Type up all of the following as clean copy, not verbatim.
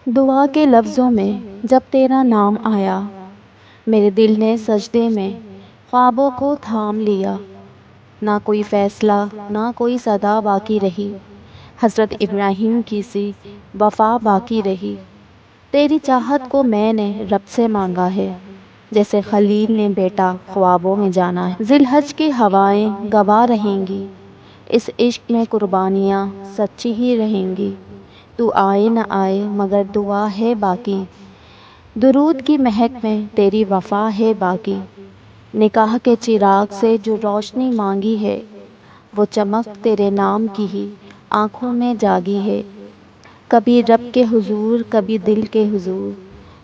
دعا کے لفظوں میں جب تیرا نام آیا، میرے دل نے سجدے میں خوابوں کو تھام لیا۔ نہ کوئی فیصلہ نہ کوئی صدا باقی رہی، حضرت ابراہیم کی سی وفا باقی رہی۔ تیری چاہت کو میں نے رب سے مانگا ہے، جیسے خلیل نے بیٹا خوابوں میں جانا ہے۔ ذی الحج کی ہوائیں گواہ رہیں گی، اس عشق میں قربانیاں سچی ہی رہیں گی۔ تو آئے نہ آئے مگر دعا ہے باقی، درود کی مہک میں تیری وفا ہے باقی۔ نکاح کے چراغ سے جو روشنی مانگی ہے، وہ چمک تیرے نام کی ہی آنکھوں میں جاگی ہے۔ کبھی رب کے حضور کبھی دل کے حضور،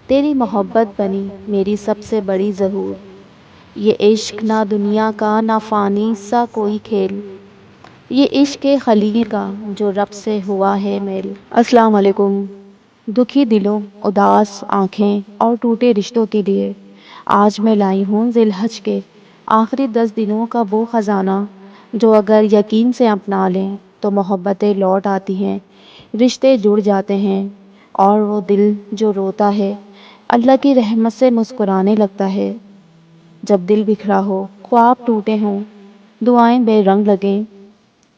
تیری محبت بنی میری سب سے بڑی ظہور۔ یہ عشق نہ دنیا کا نہ فانی سا کوئی کھیل، یہ عشق خلیل کا جو رب سے ہوا ہے میل۔ السلام علیکم۔ دکھی دلوں، اداس آنکھیں اور ٹوٹے رشتوں کے لیے آج میں لائی ہوں ذی الحج کے آخری 10 دنوں کا وہ خزانہ جو اگر یقین سے اپنا لیں تو محبتیں لوٹ آتی ہیں، رشتے جڑ جاتے ہیں، اور وہ دل جو روتا ہے اللہ کی رحمت سے مسکرانے لگتا ہے۔ جب دل بکھرا ہو، خواب ٹوٹے ہوں، دعائیں بے رنگ لگیں،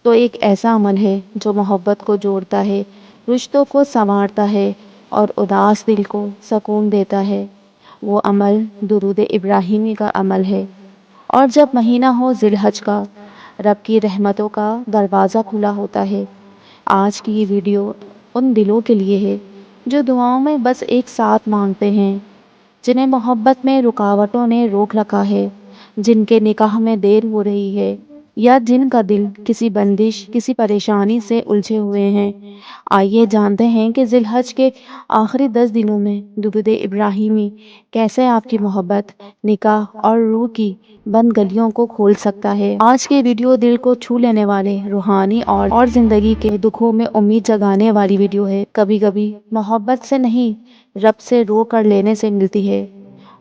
تو ایک ایسا عمل ہے جو محبت کو جوڑتا ہے، رشتوں کو سنوارتا ہے اور اداس دل کو سکون دیتا ہے۔ وہ عمل درود ابراہیمی کا عمل ہے۔ اور جب مہینہ ہو ذی الحج کا، رب کی رحمتوں کا دروازہ کھلا ہوتا ہے۔ آج کی یہ ویڈیو ان دلوں کے لیے ہے جو دعاؤں میں بس ایک ساتھ مانگتے ہیں، جنہیں محبت میں رکاوٹوں نے روک رکھا ہے، جن کے نکاح میں دیر ہو رہی ہے، یا جن کا دل کسی بندش کسی پریشانی سے الجھے ہوئے ہیں۔ آئیے جانتے ہیں کہ ذی الحج کے آخری 10 دنوں میں درود ابراہیمی کیسے آپ کی محبت، نکاح اور روح کی بند گلیوں کو کھول سکتا ہے۔ آج کے ویڈیو دل کو چھو لینے والے، روحانی اور زندگی کے دکھوں میں امید جگانے والی ویڈیو ہے۔ کبھی کبھی محبت سے نہیں، رب سے رو کر لینے سے ملتی ہے۔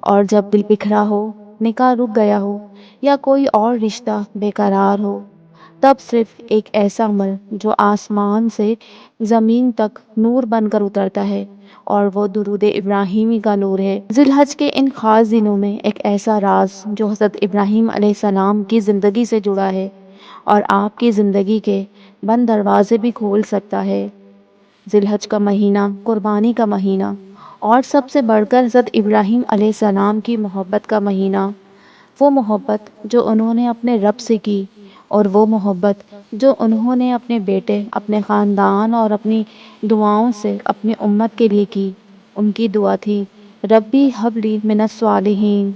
اور جب دل بکھرا ہو، نکاح رک گیا ہو یا کوئی اور رشتہ بے قرار ہو، تب صرف ایک ایسا عمل جو آسمان سے زمین تک نور بن کر اترتا ہے، اور وہ درود ابراہیمی کا نور ہے۔ ذی الحج کے ان خاص دنوں میں ایک ایسا راز جو حضرت ابراہیم علیہ السلام کی زندگی سے جڑا ہے اور آپ کی زندگی کے بند دروازے بھی کھول سکتا ہے۔ ذی الحج کا مہینہ قربانی کا مہینہ، اور سب سے بڑھ کر حضرت ابراہیم علیہ السلام کی محبت کا مہینہ۔ وہ محبت جو انہوں نے اپنے رب سے کی، اور وہ محبت جو انہوں نے اپنے بیٹے، اپنے خاندان اور اپنی دعاؤں سے اپنی امت کے لیے کی۔ ان کی دعا تھی، ربی ہب لی من الصالحین،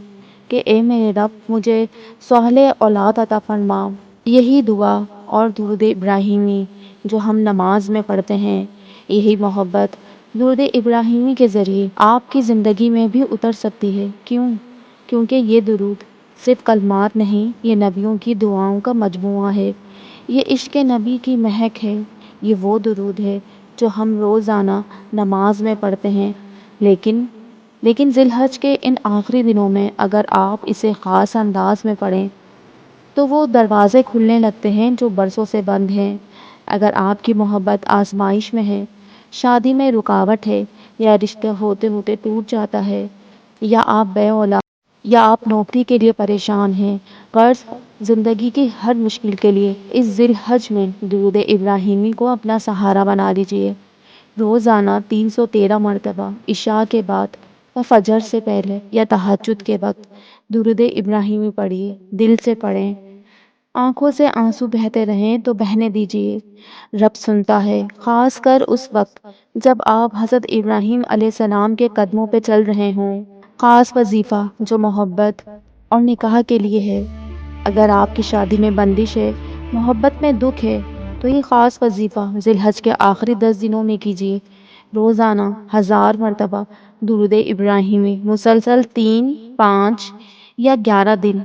کہ اے میرے رب مجھے صالح اولاد عطا فرما۔ یہی دعا اور درود ابراہیمی جو ہم نماز میں پڑھتے ہیں، یہی محبت درود ابراہیمی کے ذریعے آپ کی زندگی میں بھی اتر سکتی ہے۔ کیونکہ یہ درود صرف کلمات نہیں، یہ نبیوں کی دعاؤں کا مجموعہ ہے، یہ عشق نبی کی مہک ہے۔ یہ وہ درود ہے جو ہم روزانہ نماز میں پڑھتے ہیں، لیکن ذی الحج کے ان آخری دنوں میں اگر آپ اسے خاص انداز میں پڑھیں تو وہ دروازے کھلنے لگتے ہیں جو برسوں سے بند ہیں۔ اگر آپ کی محبت آزمائش میں ہے، شادی میں رکاوٹ ہے، یا رشتہ ہوتے ہوتے ٹوٹ جاتا ہے، یا آپ بے اولاد، یا آپ نوکری کے لیے پریشان ہیں، قرض، زندگی کی ہر مشکل کے لیے اس ذی الحج میں درود ابراہیمی کو اپنا سہارا بنا لیجئے۔ روزانہ 313 مرتبہ عشاء کے بعد یا فجر سے پہلے یا تہجد کے وقت درود ابراہیمی پڑھیے، دل سے پڑھیں۔ آنکھوں سے آنسو بہتے رہیں تو بہنے دیجئے، رب سنتا ہے، خاص کر اس وقت جب آپ حضرت ابراہیم علیہ السلام کے قدموں پہ چل رہے ہوں۔ خاص وظیفہ جو محبت اور نکاح کے لیے ہے۔ اگر آپ کی شادی میں بندش ہے، محبت میں دکھ ہے، تو یہ خاص وظیفہ ذی الحج کے آخری 10 دنوں میں کیجیے۔ روزانہ 1000 مرتبہ درود ابراہیمی، مسلسل 3، 5 یا 11 دن،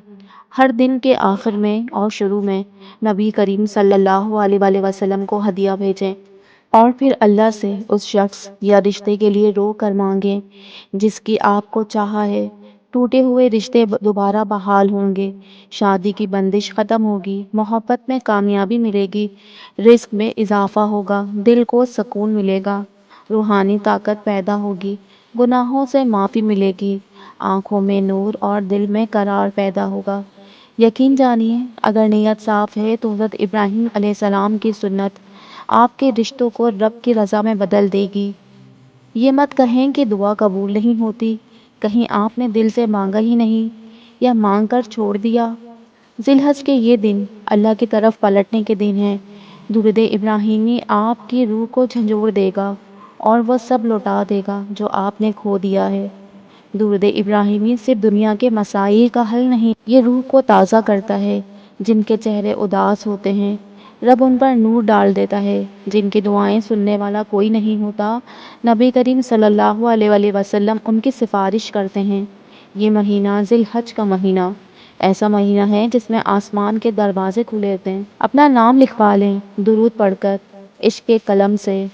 ہر دن کے آخر میں اور شروع میں نبی کریم صلی اللہ علیہ وآلہ وسلم کو ہدیہ بھیجیں، اور پھر اللہ سے اس شخص یا رشتے کے لیے رو کر مانگیں جس کی آپ کو چاہا ہے۔ ٹوٹے ہوئے رشتے دوبارہ بحال ہوں گے، شادی کی بندش ختم ہوگی، محبت میں کامیابی ملے گی، رزق میں اضافہ ہوگا، دل کو سکون ملے گا، روحانی طاقت پیدا ہوگی، گناہوں سے معافی ملے گی، آنکھوں میں نور اور دل میں قرار پیدا ہوگا۔ یقین جانیے، اگر نیت صاف ہے تو حضرت ابراہیم علیہ السلام کی سنت آپ کے رشتوں کو رب کی رضا میں بدل دے گی۔ یہ مت کہیں کہ دعا قبول نہیں ہوتی، کہیں آپ نے دل سے مانگا ہی نہیں یا مانگ کر چھوڑ دیا۔ ذی الحج کے یہ دن اللہ کی طرف پلٹنے کے دن ہیں۔ درود ابراہیمی آپ کی روح کو جھنجھوڑ دے گا اور وہ سب لوٹا دے گا جو آپ نے کھو دیا ہے۔ درود ابراہیمی صرف دنیا کے مسائل کا حل نہیں، یہ روح کو تازہ کرتا ہے۔ جن کے چہرے اداس ہوتے ہیں، رب ان پر نور ڈال دیتا ہے۔ جن کی دعائیں سننے والا کوئی نہیں ہوتا، نبی کریم صلی اللہ علیہ وآلہ وسلم ان کی سفارش کرتے ہیں۔ یہ مہینہ ذی الحج کا مہینہ ایسا مہینہ ہے جس میں آسمان کے دروازے کھلے ہوتے ہیں۔ اپنا نام لکھوا لیں درود پڑھ کر، عشق کے قلم سے۔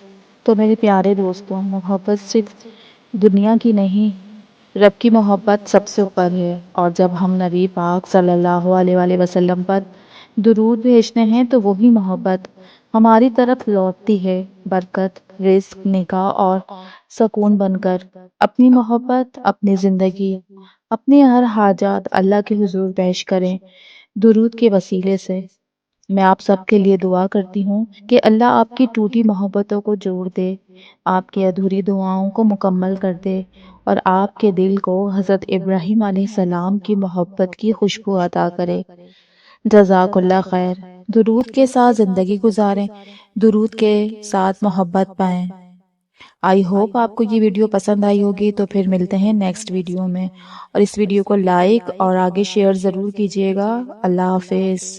تو میرے پیارے دوستوں، محبت صرف دنیا کی نہیں، رب کی محبت سب سے اوپر ہے، اور جب ہم نبی پاک صلی اللہ علیہ وآلہ وسلم پر درود بھیجتے ہیں تو وہی محبت ہماری طرف لوٹتی ہے، برکت، رزق، نکاح اور سکون بن کر۔ اپنی محبت، اپنی زندگی، اپنی ہر حاجات اللہ کے حضور پیش کریں درود کے وسیلے سے۔ میں آپ سب کے لیے دعا کرتی ہوں کہ اللہ آپ کی ٹوٹی محبتوں کو جوڑ دے، آپ کی ادھوری دعاؤں کو مکمل کر دے، اور آپ کے دل کو حضرت ابراہیم علیہ السلام کی محبت کی خوشبو عطا کرے۔ جزاک اللہ خیر۔ درود کے ساتھ زندگی گزاریں، درود کے ساتھ محبت پائیں۔ آئی ہوپ آپ کو یہ ویڈیو پسند آئی ہوگی، تو پھر ملتے ہیں نیکسٹ ویڈیو میں، اور اس ویڈیو کو لائک اور آگے شیئر ضرور کیجیے گا۔ اللہ حافظ۔